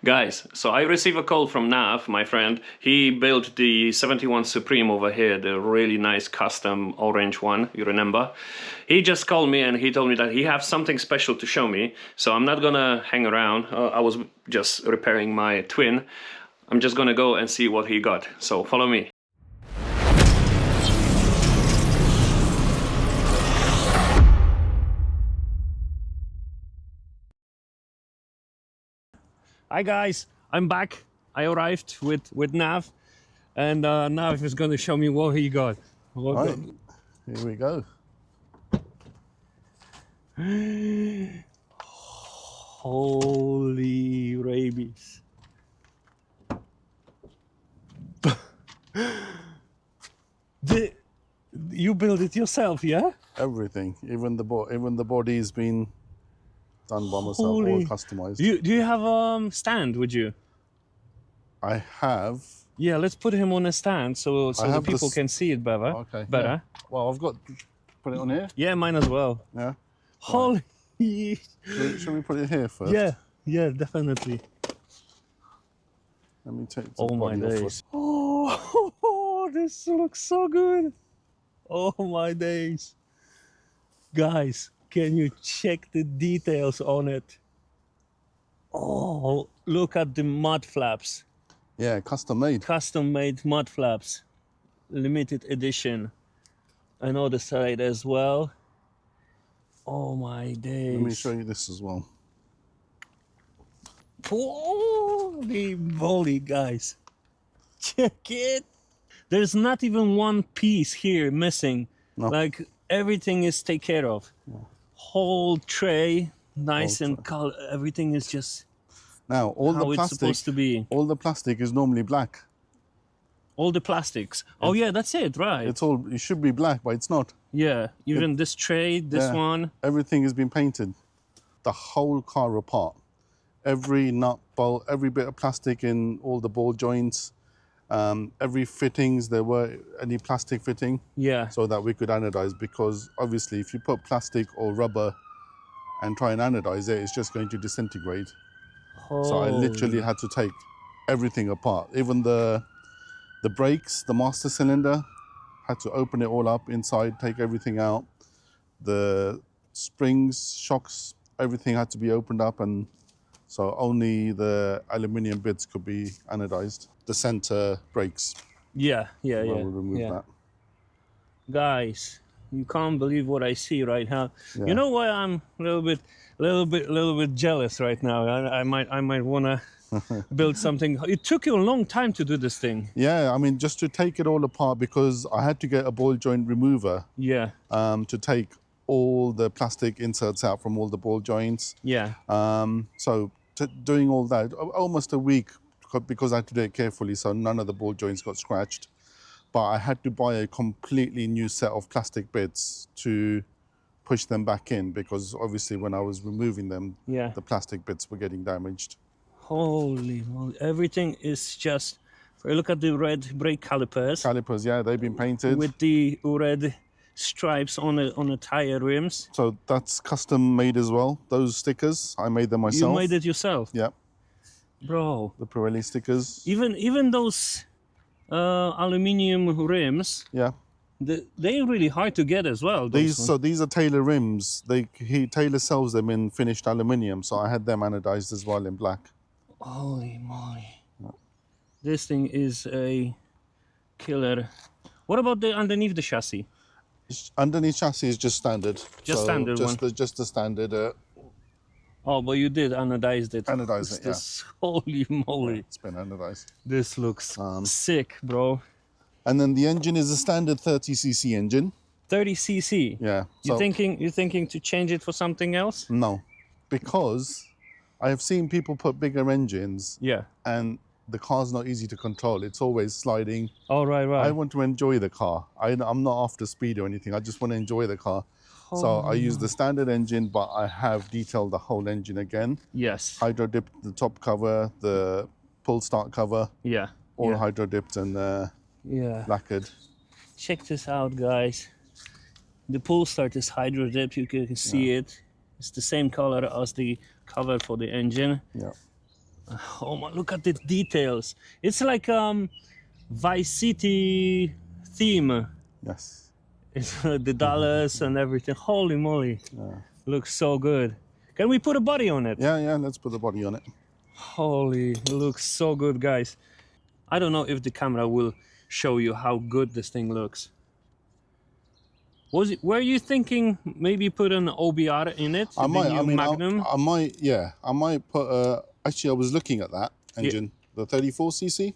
Guys, so I received a call from Nav, my friend. He built the 71 Supreme over here, the really nice custom orange one, you remember? He just called me and he told me that he has something special to show me. So I'm not gonna hang around. I was just repairing my twin. I'm just gonna go and see what he got. So follow me. Hi guys, I'm back. I arrived with Nav, and Nav is going to show me what he got. Right, here we go. Holy rabies. You built it yourself, yeah? Everything, even the body's been done by myself, all customized. Do you have a stand with you? I have. Yeah, let's put him on a stand so the people can see it better. Okay. Better. Yeah. Well, I've got put it on here. Yeah, mine as well. Yeah. Holy. Should we put it here first? Yeah, definitely. Let me take the Oh my body days. off. Oh, this looks so good. Oh my days. Guys, can you check the details on it? Oh, look at the mud flaps. Yeah, custom made. Custom made mud flaps. Limited edition. And on the side as well. Oh my days. Let me show you this as well. Holy moly, guys. Check it. There's not even one piece here missing. No. Like everything is taken care of. Yeah. Whole tray, nice and color. Everything is just now all how the it's plastic. supposed to be. All the plastic is normally black. All the plastics. Oh yeah, that's it, right? It's all. It should be black, but it's not. Yeah, even this tray, this one. Everything has been painted. The whole car apart. Every nut, bolt, every bit of plastic in all the ball joints. Every fittings, there were any plastic fitting. Yeah. So that we could anodize, because obviously if you put plastic or rubber and try and anodize it, it's just going to disintegrate. So I literally had to take everything apart. Even the brakes, the master cylinder, had to open it all up inside, take everything out. The springs, shocks, everything had to be opened up, and so only the aluminium bits could be anodized. The center brakes. Yeah. We'll remove that. Guys, you can't believe what I see right now. Yeah. You know why I'm a little bit jealous right now? I might wanna build something. It took you a long time to do this thing. Yeah, I mean, just to take it all apart, because I had to get a ball joint remover. Yeah. To take all the plastic inserts out from all the ball joints. Yeah. So doing all that, almost a week, because I had to do it carefully, so none of the ball joints got scratched. But I had to buy a completely new set of plastic bits to push them back in, because obviously when I was removing them, the plastic bits were getting damaged. Holy moly, everything is just... Look at the red brake calipers. Calipers, yeah, they've been painted. With the red stripes on the tire rims. So that's custom made as well. Those stickers, I made them myself. You made it yourself? Yeah. Bro. The Pirelli stickers. Even those aluminium rims. Yeah. They're really hard to get as well. These are Taylor rims. Taylor sells them in finished aluminium, so I had them anodized as well in black. Holy moly. Yeah. This thing is a killer. What about the underneath the chassis? Underneath chassis is just standard. Just standard just the standard. Oh, but you did anodize it. Anodize it, yeah. Holy moly. Yeah, it's been anodized. This looks sick, bro. And then the engine is a standard 30cc engine. 30cc? Yeah. You thinking to change it for something else? No, because I have seen people put bigger engines. Yeah. And the car's not easy to control. It's always sliding. Oh, right. I want to enjoy the car. I'm not after speed or anything. I just want to enjoy the car. Oh. So I use the standard engine, but I have detailed the whole engine again. Yes. Hydro dipped the top cover, the pull start cover. Yeah. All hydro dipped and lacquered. Check this out, guys. The pull start is hydro dipped. You can see it. It's the same color as the cover for the engine. Yeah. Oh my, look at the details. It's like Vice City theme. Yes. It's the dollars and everything. Holy moly. Yeah. Looks so good. Can we put a body on it? Yeah, let's put the body on it. Holy, it looks so good, guys. I don't know if the camera will show you how good this thing looks. Were you thinking maybe put an OBR in it? I might. I mean, Magnum? I might. Yeah, I might put. Actually, I was looking at that engine, the 34cc.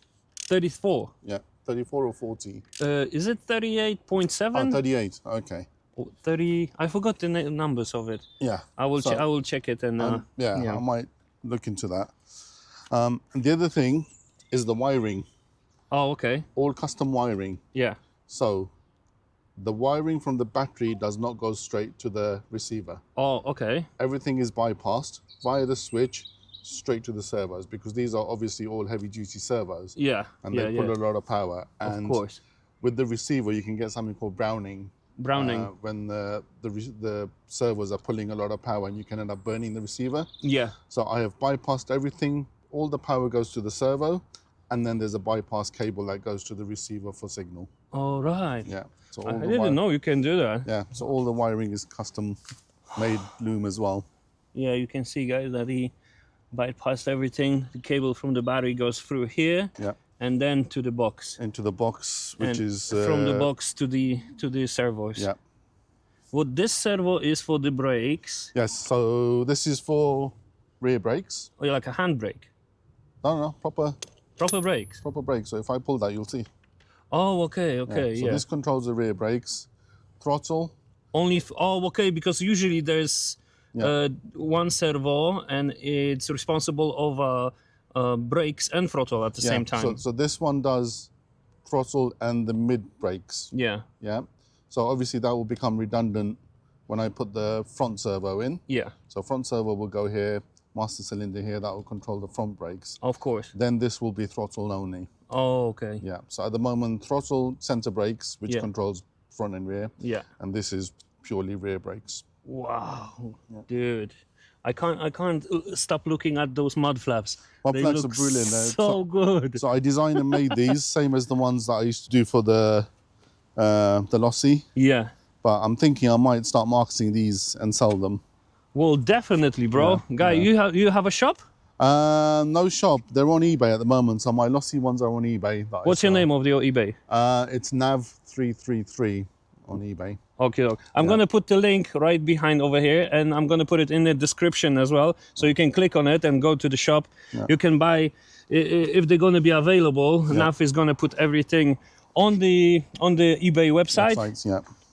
34. Yeah, 34 or 40. Is it 38.7? Oh, 38. Okay. 30. I forgot the numbers of it. Yeah. I will check it and. Yeah, I might look into that. And the other thing is the wiring. Oh, okay. All custom wiring. Yeah. So the wiring from the battery does not go straight to the receiver. Oh, okay. Everything is bypassed via the switch straight to the servos, because these are obviously all heavy duty servos. Yeah. And they pull a lot of power. And of course. with the receiver, you can get something called browning. When the servos are pulling a lot of power, and you can end up burning the receiver. Yeah. So I have bypassed everything. All the power goes to the servo, and then there's a bypass cable that goes to the receiver for signal. All right. Yeah. So I didn't know you can do that. Yeah. So all the wiring is custom made loom as well. Yeah, you can see, guys, that he bypassed everything. The cable from the battery goes through here. Yeah. And then to the box. Into the box, which is from the box to the servos. Yeah. What this servo is for the brakes. Yes. So this is for rear brakes. Or like a handbrake. No, proper brakes. Proper brakes. So if I pull that, you'll see. Oh, okay, okay, So this controls the rear brakes, throttle. Only. Okay, because usually there's one servo and it's responsible over brakes and throttle at the same time. So this one does throttle and the mid brakes. Yeah. Yeah. So obviously that will become redundant when I put the front servo in. Yeah. So front servo will go here, master cylinder here, that will control the front brakes. Of course. Then this will be throttle only. Oh, okay. Yeah. So at the moment, throttle, center brakes, which controls front and rear. Yeah. And this is purely rear brakes. Wow, dude. I can't stop looking at those mud flaps. Mud flaps are brilliant. So good. So I designed and made these, same as the ones that I used to do for the Lossy. Yeah. But I'm thinking I might start marketing these and sell them. Well, definitely, bro. Guy, you have a shop? No shop. They're on eBay at the moment. So my Lossy ones are on eBay. What's your name of your eBay? It's Nav333 on eBay. Okay, I'm gonna put the link right behind over here, and I'm gonna put it in the description as well, so you can click on it and go to the shop. You can buy if they're gonna be available. Nav is gonna put everything on the eBay website.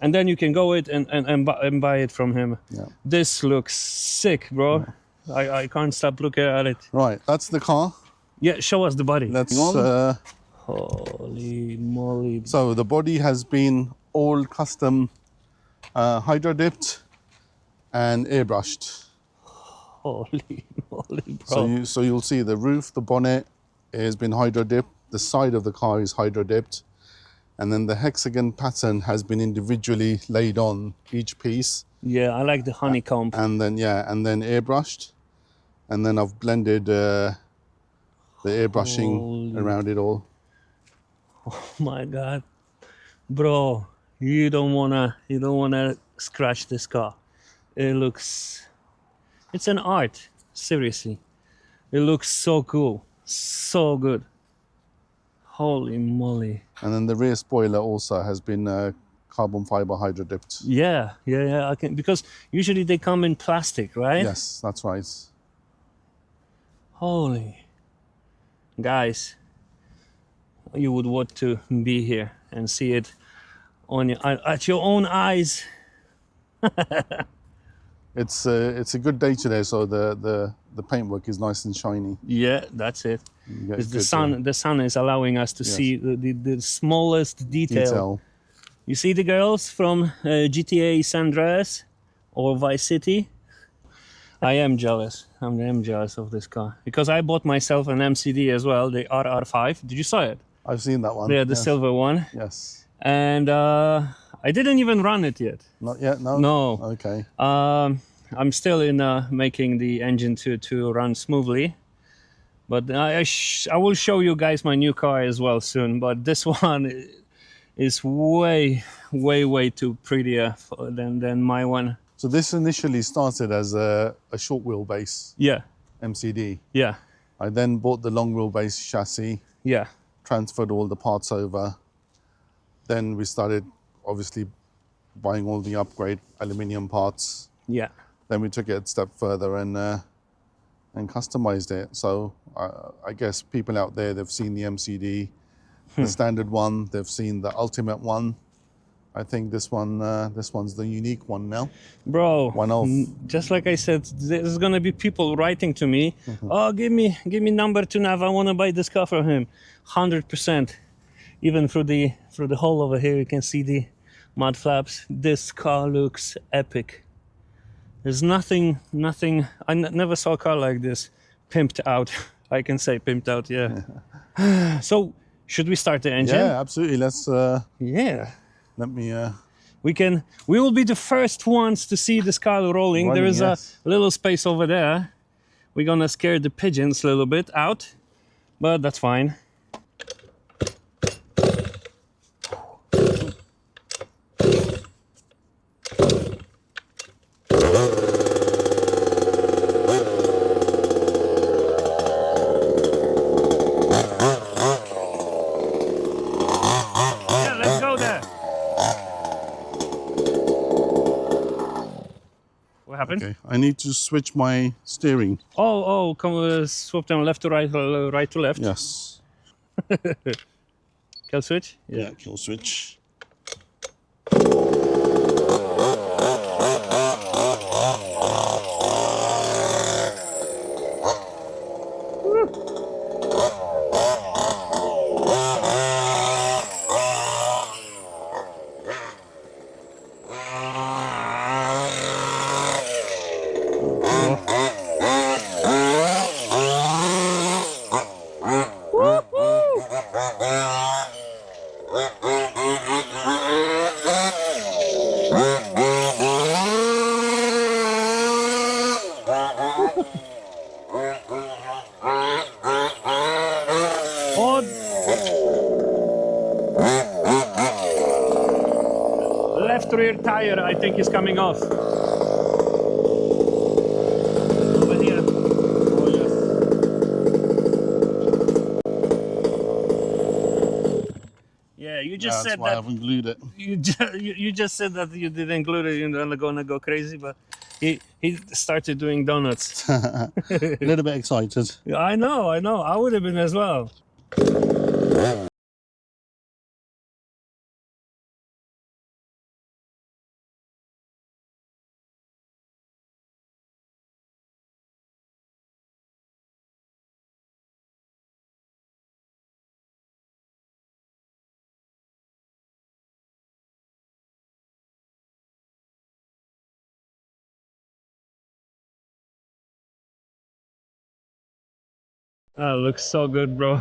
And then you can go and buy it from him. Yeah. This looks sick, bro. I can't stop looking at it. Right, that's the car. Yeah, show us the body. Let's. Holy moly! So the body has been all custom hydro dipped and airbrushed. Holy moly, bro! So you'll see the roof, the bonnet has been hydro dipped. The side of the car is hydro dipped. And then the hexagon pattern has been individually laid on each piece. Yeah, I like the honeycomb. And then airbrushed. And then I've blended the airbrushing around it all. Oh my God, bro! You don't wanna scratch this car. It's an art. Seriously, it looks so cool, so good. Holy moly! And then the rear spoiler also has been carbon fiber hydro dipped. Yeah. I can, because usually they come in plastic, right? Yes, that's right. Holy, guys, you would want to be here and see it on at your own eyes. It's a good day today, so the paintwork is nice and shiny. Yeah, that's it. It's the sun. The sun is allowing us to see the smallest detail. You see the girls from GTA San Andreas or Vice City? I am jealous. I am jealous of this car because I bought myself an MCD as well, the RR5. Did you saw it? I've seen that one. Yeah, the silver one. Yes. And I didn't even run it yet. Not yet, no? No. Okay. I'm still in making the engine to run smoothly. But I will show you guys my new car as well soon. But this one is way too prettier than my one. So this initially started as a short wheelbase Yeah, MCD. yeah, I then bought the long wheelbase chassis, yeah, transferred all the parts over. Then we started obviously buying all the upgrade aluminium parts. yeah. Then we took it a step further and customized it. So I guess people out there, they've seen the MCD, the standard one, they've seen the ultimate one. I think this one's the unique one now. Bro, One of. just like I said, there's gonna be people writing to me. Oh, give me number to Nav. I want to buy this car from him. 100%. Even through the hole over here, you can see the mud flaps. This car looks epic. There's nothing. I never saw a car like this, pimped out. I can say pimped out. Yeah. So should we start the engine? Yeah, absolutely. Let's. Yeah. Let me. We will be the first ones to see this car rolling. There is yes. a little space over there. We're gonna scare the pigeons a little bit out, but that's fine. Okay, I need to switch my steering. Oh, come swap them left to right, right to left. Yes. Kill switch? Yeah, kill switch. Left rear tire, I think, is coming off. Over here. Oh, yes. Yeah, you just said that's why I haven't glued it. You just said that you didn't glue it. You're gonna go crazy, but he started doing donuts. A little bit excited. I know. I would have been as well. That looks so good, bro.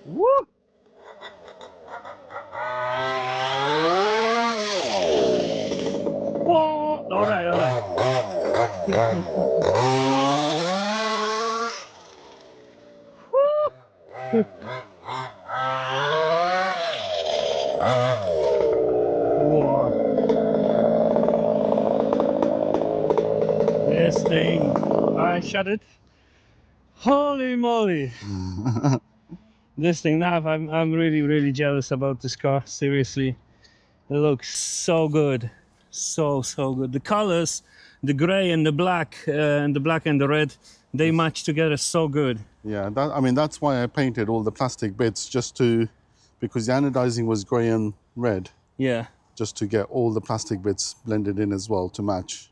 Woo! Whoa! All right. This thing, I shut it. Holy moly! This thing, now I'm really jealous about this car. Seriously, it looks so good, so good. The colors, the gray and the black, and the red, they match together so good. Yeah, I mean that's why I painted all the plastic bits because the anodizing was grey and red. Yeah. Just to get all the plastic bits blended in as well to match.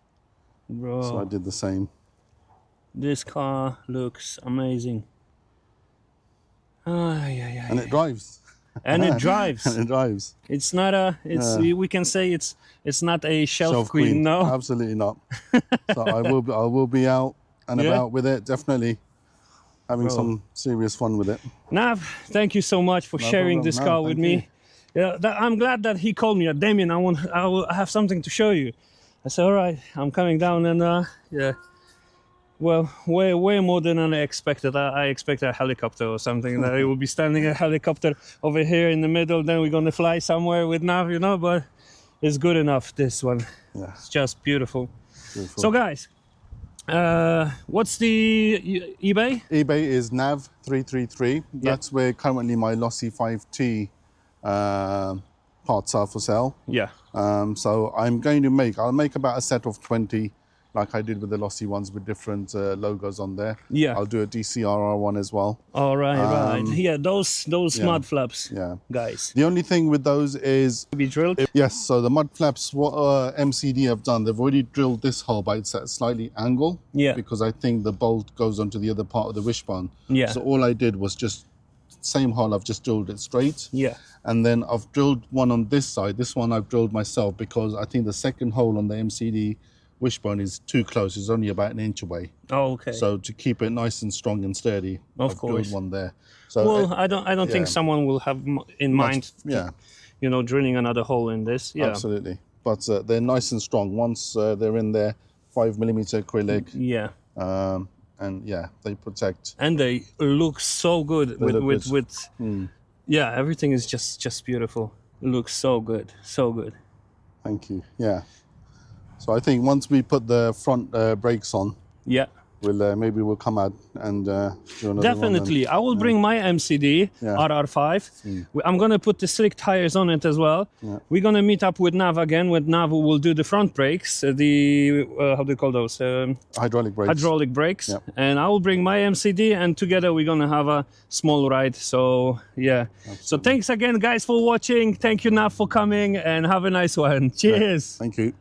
Bro. So I did the same. This car looks amazing. And it drives. And it drives. And it drives. It's not a. We can say it's not a shelf queen. No, absolutely not. So I will be out and about with it, definitely. having some serious fun with it. Nav, thank you so much for sharing problem. this No, car with thank me. Yeah, I'm glad that he called me. Damien, I have something to show you. I said, all right, I'm coming down, and yeah. Well, way more than I expected. I expected a helicopter or something, that it will be standing a helicopter over here in the middle, then we're gonna fly somewhere with Nav, you know, but it's good enough, this one. Yeah. It's just beautiful. Beautiful. So guys, what's the eBay? eBay is nav333. That's where currently my Lossy 5T parts are for sale. Yeah. So I'll make about a set of 20, like I did with the Lossy ones, with different logos on there. Yeah. I'll do a DCRR one as well. All right, right. Yeah, those mud flaps. Yeah. Guys. The only thing with those is... To be drilled? Yes, so the mud flaps, what MCD have done, they've already drilled this hole, but it's at a slightly angle. Yeah. Because I think the bolt goes onto the other part of the wishbone. Yeah. So all I did was just, same hole, I've just drilled it straight. Yeah. And then I've drilled one on this side. This one I've drilled myself because I think the second hole on the MCD wishbone is too close. It's only about an inch away. Oh, okay. So to keep it nice and strong and sturdy, I've drilled one there. So well, I don't think someone will have in mind, you know, drilling another hole in this. Yeah, absolutely. But they're nice and strong. Once they're in there, 5mm acrylic. Yeah. And yeah, they protect. And they look so good with yeah, everything is just beautiful. It looks so good, so good. Thank you. Yeah. So I think once we put the front brakes on, yeah, maybe we'll come out and do another definitely. I will bring my MCD RR5. I'm gonna put the slick tires on it as well. Yeah. We're gonna meet up with Nav again. With Nav, we will do the front brakes, the how do you call those? Hydraulic brakes. Hydraulic brakes. Yep. And I will bring my MCD, and together we're gonna have a small ride. So yeah. Absolutely. So thanks again, guys, for watching. Thank you, Nav, for coming, and have a nice one. Cheers. Yeah. Thank you.